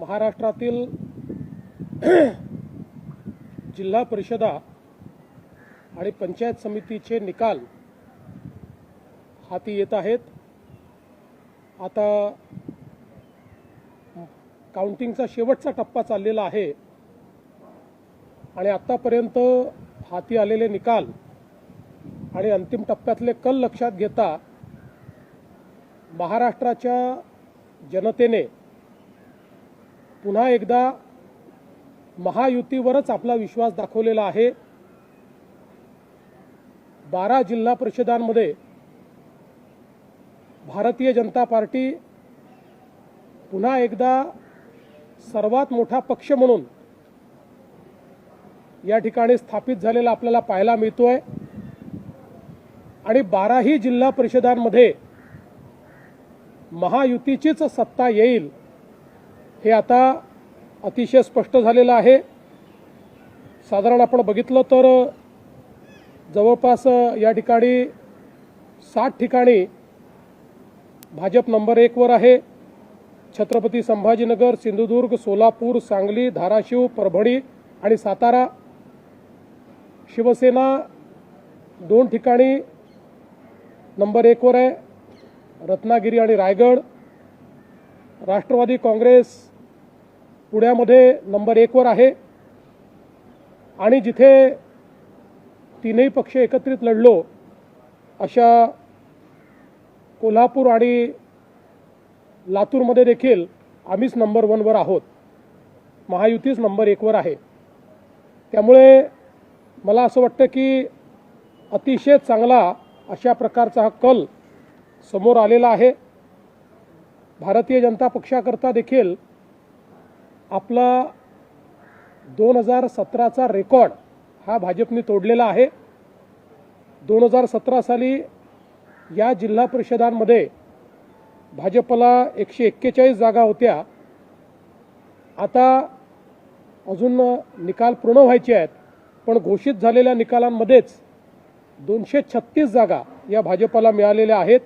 महाराष्ट्रातील जिल्हा परिषदा आणि पंचायत समितीचे निकाल हाती येत आहेत। आता काउंटिंगचा शेवटचा टप्पा चाललेला आहे आणि आतापर्यंत हाती आलेले निकाल आणि अंतिम टप्प्यातले कल लक्षात घेता महाराष्ट्राच्या जनतेने पुन्हा एकदा महायुतीवरच आपला विश्वास दाखवलेला आहे। 12 जिल्हा परिषदांमध्ये भारतीय जनता पार्टी पुन्हा एकदा सर्वात मोठा पक्ष म्हणून या ठिकाणी स्थापित झालेला आपल्याला पाहायला मिळतोय आणि 12ही जिल्हा परिषदांमध्ये महायुतीचीच सत्ता येईल हे आता अतिशय स्पष्ट झालेलं आहे। साधारण आपण बघितलं तर जवळपास या ठिकाणी 60 ठिकाणी भाजप नंबर 1 वर आहे। छत्रपती संभाजीनगर, सिंधुदुर्ग, सोलापूर, सांगली, धाराशिव, परभणी आणि सातारा। शिवसेना 2 ठिकाणी नंबर 1 वर आहे, रत्नागिरी आणि रायगड। राष्ट्रवादी काँग्रेस पुण्यामध्ये नंबर 1 वर आहे आणि जिथे तीनही पक्ष एकत्रित लढलो अशा कोल्हापूर आणि लातूरमध्ये देखील आम्हीच नंबर 1 वर आहोत, महायुतीच नंबर 1 वर आहे। त्यामुळे मला असं वाटतं की अतिशय चांगला अशा प्रकारचा हा कल समोर आलेला आहे। भारतीय जनता पक्षाकरता देखील आपला 2017चा रेकॉर्ड हा भाजपने तोडलेला आहे। 2017 साली या जिल्हा परिषदांमध्ये भाजपला 141 जागा होत्या। आता अजून निकाल पूर्ण व्हायचे आहेत, पण घोषित झालेल्या निकालांमध्येच 236 जागा या भाजपला मिळालेल्या आहेत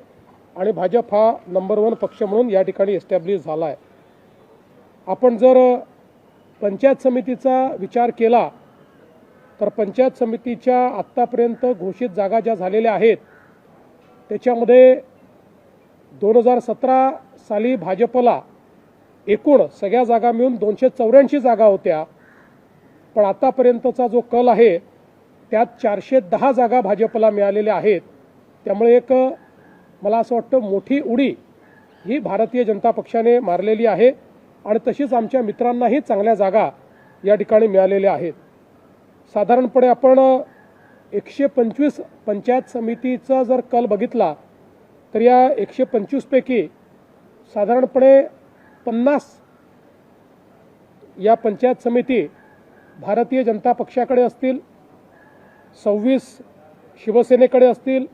आणि भाजप हा नंबर 1 पक्ष म्हणून या ठिकाणी एस्टॅब्लिश झाला आहे। आपण जर पंचायत समितीचा विचार केला तर पंचायत समितीच्या आत्तापर्यंत घोषित जागा ज्या झालेल्या आहेत त्याच्यामध्ये 2017 साली भाजपला एकूण सगळ्या जागा मिळून 284 जागा होत्या, पण आतापर्यंतचा जो कल आहे त्यात 410 जागा भाजपला मिळालेल्या आहेत। त्यामुळे एक मला असं वाटतं मोठी उडी ही भारतीय जनता पक्षाने मारलेली आहे आणि तशीच आमच्या मित्रांनाही चांगल्या जागा या ठिकाणी मिळालेल्या आहेत। साधारणपणे आपण 125 पंचायत समितीचा जर कल बघितला तर या 125 पैकी साधारणपणे 50 या पंचायत समिती भारतीय जनता पक्षाकडे असतील, 26 शिवसेनेकडे असतील,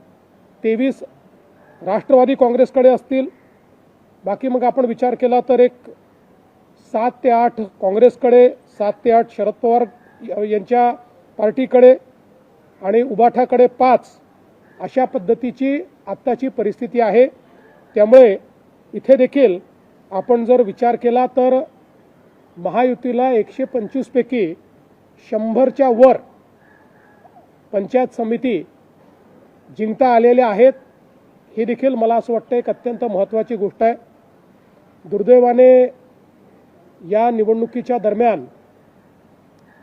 23 राष्ट्रवादी काँग्रेसकडे असतील। बाकी मग आपण विचार केला तर एक 7 ते 8 काँग्रेसकडे, 7 ते 8 शरद पवार यांच्या पार्टीकडे आणि उबाठाकडे 5 अशा पद्धतीची आत्ताची परिस्थिती आहे। त्यामुळे इथे देखील आपण जर विचार केला तर महायुतीला 125 पैकी 100च्या वर पंचायत समिती जिंकता आलेल्या आहेत। ही देखील मला असं वाटतं एक अत्यंत महत्त्वाची गोष्ट आहे। दुर्दैवाने या निवडणुकीच्या दरम्यान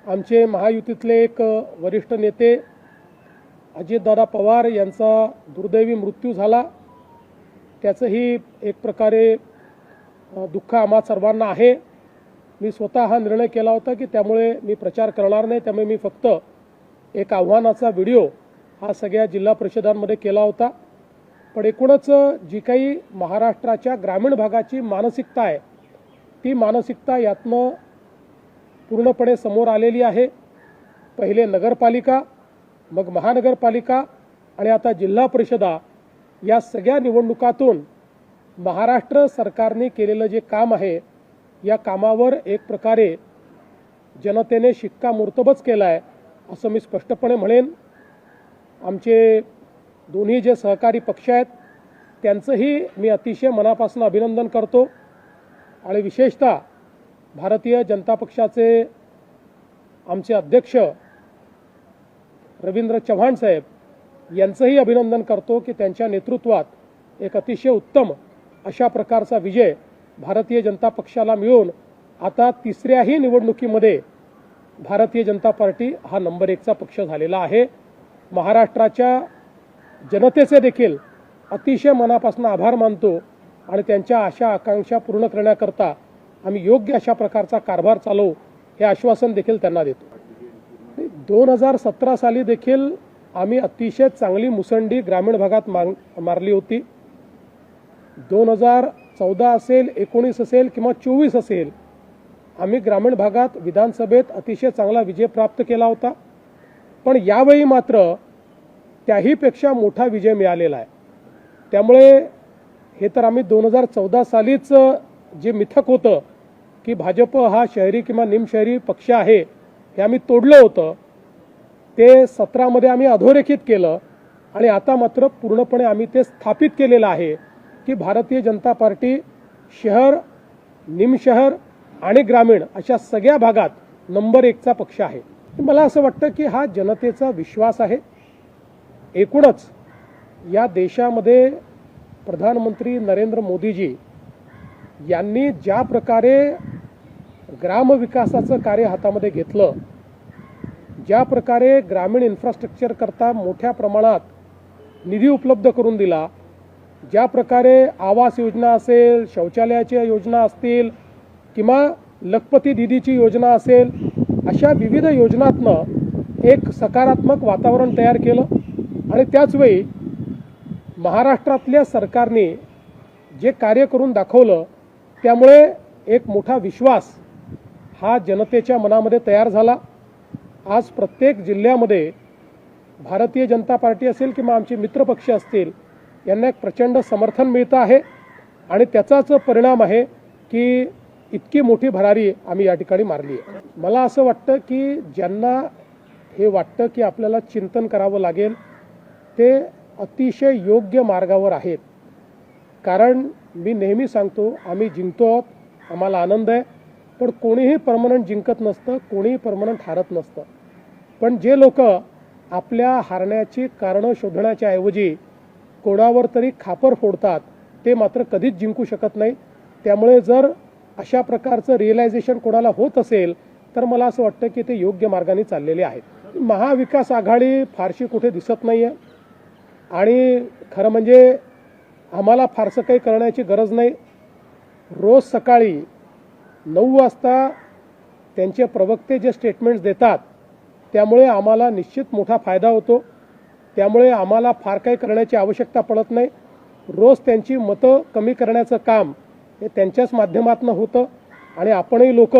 आमचे महायुतीतले एक वरिष्ठ नेते अजितदादा पवार यांचा दुर्दैवी मृत्यू झाला। त्याचंही एक प्रकारे दुःख आम्हा सर्वांना आहे। मी स्वतः हा निर्णय केला होता की त्यामुळे मी प्रचार करणार नाही, त्यामुळे मी फक्त एक आव्हानाचा व्हिडिओ हा सगळ्या जिल्हा परिषदांमध्ये केला होता। पण एकूणच जी काही महाराष्ट्राच्या ग्रामीण भागाची मानसिकता आहे ती मानसिकता यातनं पूर्णपणे समोर आलेली आहे। पहिले नगरपालिका, मग महानगरपालिका आणि आता जिल्हा परिषदा या सगळ्या निवडणुकातून महाराष्ट्र सरकारने केलेलं जे काम आहे या कामावर एक प्रकारे जनतेने शिक्कामोर्तबच केला आहे असं मी स्पष्टपणे म्हणेन। आमचे दोन्ही जे सहकारी पक्ष आहेत त्यांचंही मी अतिशय मनापासून अभिनंदन करतो आणि विशेषतः भारतीय जनता पक्षाचे आमचे अध्यक्ष रवींद्र चव्हाण साहेब यांचंही अभिनंदन करतो की त्यांच्या नेतृत्वात एक अतिशय उत्तम अशा प्रकारचा विजय भारतीय जनता पक्षाला मिळून आता तिसऱ्याही निवडणुकीमध्ये भारतीय जनता पार्टी हा नंबर 1चा पक्ष झालेला आहे। महाराष्ट्राच्या जनतेचे देखील अतिशय मनापासून आभार मानतो आणि त्यांच्या आशा आकांक्षा पूर्ण करण्याकरता आम्ही योग्य अशा प्रकारचा कारभार चालवू हे आश्वासन देखील त्यांना देतो। 2017 साली देखील आम्ही अतिशय चांगली मुसंडी ग्रामीण भागात मारली होती। 2014 असेल, 19 असेल किंवा 24 असेल, आम्ही ग्रामीण भागात विधानसभेत अतिशय चांगला विजय प्राप्त केला होता। पण यावेळी मात्र त्याहीपेक्षा मोठा विजय मिळालेला आहे। त्यामुळे हे तर आम्ही 2014 सालीच जे मिथक होतं की भाजप हा शहरी किंवा निमशहरी पक्ष आहे हे आम्ही तोडलं होतं, ते 17 मध्ये आम्ही अधोरेखित केलं आणि आता मात्र पूर्णपणे आम्ही ते स्थापित केलेलं आहे की भारतीय जनता पार्टी शहर, निमशहर आणि ग्रामीण अशा सगळ्या भागात नंबर 1चा पक्ष आहे। मला असं वाटतं की हा जनतेचा विश्वास आहे। एकूणच या देशामध्ये प्रधानमंत्री नरेंद्र मोदीजी यांनी ज्या प्रकारे ग्रामविकासाचं कार्य हातामध्ये घेतलं, ज्या प्रकारे ग्रामीण इन्फ्रास्ट्रक्चर करता मोठ्या प्रमाणात निधी उपलब्ध करून दिला, ज्या प्रकारे आवास योजना असेल, शौचालयाच्या योजना असतील किंवा लखपती दीदीची योजना असेल, अशा विविध योजनांतनं एक सकारात्मक वातावरण तयार केलं आणि त्याचवेळी महाराष्ट्रातल्या सरकारने जे कार्य करून दाखवलं त्यामुळे एक मोठा विश्वास हा जनतेच्या मनामध्ये तयार झाला। आज प्रत्येक जिल्ह्यामध्ये भारतीय जनता पार्टी असेल किंवा आमचे मित्रपक्ष असतील यांना एक प्रचंड समर्थन मिळतं आहे आणि त्याचाच परिणाम आहे की इतकी मोठी भरारी आम्ही या ठिकाणी मारली आहे। मला असं वाटतं की ज्यांना हे वाटतं की आपल्याला चिंतन करावं लागेल ते अतिशय योग्य मार्गावर आहेत। कारण मी नेहमी सांगतो आम्ही जिंकतो आहोत, आम्हाला आनंद आहे, पण कोणीही परमनंट जिंकत नसतं, कोणीही परमनंट हारत नसतं। पण जे लोक आपल्या हारण्याची कारणं शोधण्याच्या ऐवजी कोणावर तरी खापर फोडतात ते मात्र कधीच जिंकू शकत नाही। त्यामुळे जर अशा प्रकारचं रिअलायझेशन कोणाला होत असेल तर मला असं वाटतं की ते योग्य मार्गाने चाललेले आहेत। महाविकास आघाडी फारशी कुठे दिसत नाही आहे आणि खरं म्हणजे आम्हाला फारसं काही करण्याची गरज नाही। रोज सकाळी 9 वाजता त्यांचे प्रवक्ते जे स्टेटमेंट्स देतात त्यामुळे आम्हाला निश्चित मोठा फायदा होतो। त्यामुळे आम्हाला फार काही करण्याची आवश्यकता पडत नाही। रोज त्यांची मतं कमी करण्याचं काम हे त्यांच्याच माध्यमातून होतं आणि आपणही लोक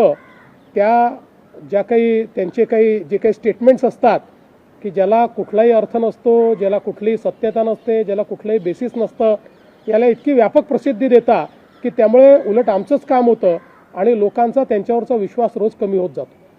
त्या ज्या काही त्यांचे काही जे काही स्टेटमेंट्स असतात की ज्याला कुठलाही अर्थ नसतो, ज्याला कुठलीही सत्यता नसते, ज्याला कुठलंही बेसिस नसतं, याला इतकी व्यापक प्रसिद्धी देता की त्यामुळे उलट आमचंच काम होतं आणि लोकांचा त्यांच्यावरचा विश्वास रोज कमी होत जातो।